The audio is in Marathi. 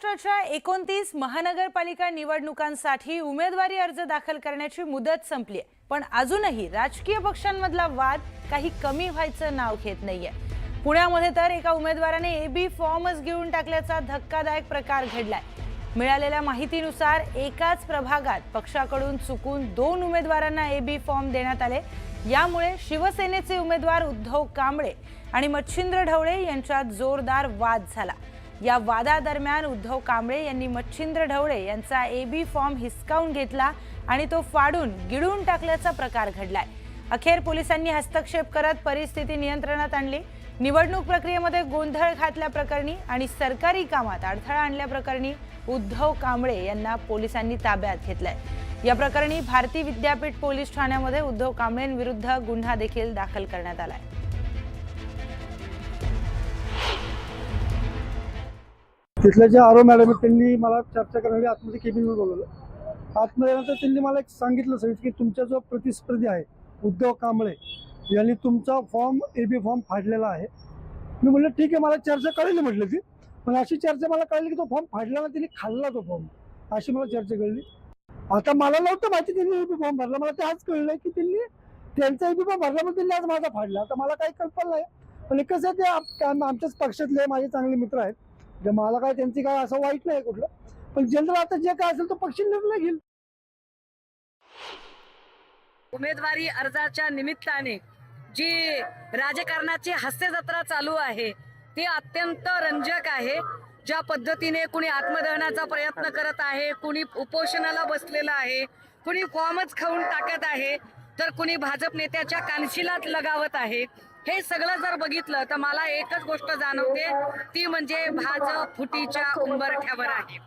महाराष्ट्राच्या 29 महानगरपालिका निवडणुकांसाठी उमेदवारी अर्ज दाखल करण्याची मुदत संपली आहे, पण अजूनही राजकीय पक्षांमधला वाद काही कमी व्हायचं नाव घेत नाहीये। पुण्यामध्ये तर एका उमेदवाराने एबी फॉर्मच घेऊन टाकल्याचा धक्कादायक प्रकार घडलाय। मिळालेल्या माहितीनुसार एकाच प्रभागात पक्षाकडून चुकून 2 उमेदवारांना एबी फॉर्म देण्यात आले। यामुळे शिवसेनेचे उमेदवार उद्धव कांबळे आणि मच्छिंद्र ढवळे यांच्यात जोरदार वाद झाला। या वादादरम्यान उद्धव कांबळे यांनी मच्छिंद्र ढवळे यांचा एबी फॉर्म हिसकावून घेतला आणि तो फाडून गिळून टाकल्याचा प्रकार घडलाय। अखेर पोलिसांनी हस्तक्षेप करत परिस्थिती नियंत्रणात आणली। निवडणूक प्रक्रियेमध्ये गोंधळ घातल्याप्रकरणी आणि सरकारी कामात अडथळा आणल्याप्रकरणी उद्धव कांबळे यांना पोलिसांनी ताब्यात घेतलंय। या प्रकरणी भारती विद्यापीठ पोलीस ठाण्यामध्ये उद्धव कांबळेंविरुद्ध गुन्हा देखील दाखल करण्यात आलाय। तिथल्या जे आरो मॅडम त्यांनी मला चर्चा करण्यासाठी आतमध्ये केबिनवर बोलवलं। आतमध्ये नंतर त्यांनी मला एक सांगितलं सर की तुमचा जो प्रतिस्पर्धी आहे उद्धव कांबळे यांनी तुमचा फॉर्म एबी फॉर्म फाडलेला आहे। मी म्हटलं ठीक आहे, मला चर्चा कळली म्हटलं ती, पण अशी चर्चा मला कळली की तो फॉर्म फाडला ना, त्यांनी खाल्ला तो फॉर्म, अशी मला चर्चा कळली। आता मला नव्हतं माहिती त्यांनी एबी फॉर्म भरला, मला ते आज कळलं की त्यांनी त्यांचा एबी फॉर्म भरला पण त्यांनी आज माझा फाडला। आता मला काही कल्पना नाही, पण कसं ते आमच्याच पक्षातले माझे चांगले मित्र आहेत, जे मला काय त्यांची काय असं वाईट नाही कुठलं, पण जनरल आता जे काय असेल तो पक्ष निर्णय घेईल। उमेदवारी अर्जाच्या निमित्ताने जी राजकारणाची हास्य जत्रा चालू आहे ती अत्यंत रंजक आहे। ज्या पद्धतीने कुणी आत्मदहनाचा प्रयत्न करत आहे, कुणी उपोषणाला बसलेला आहे, कुणी फॉर्मच खाऊन टाकत आहे, तर कुणी भाजप नेत्याच्या कानशिलात लगावत आहे। हे सगळं जर बघितलं तर मला एकच गोष्ट जाणवते, ती म्हणजे भाजप फुटीच्या उंबरठ्यावर आहे।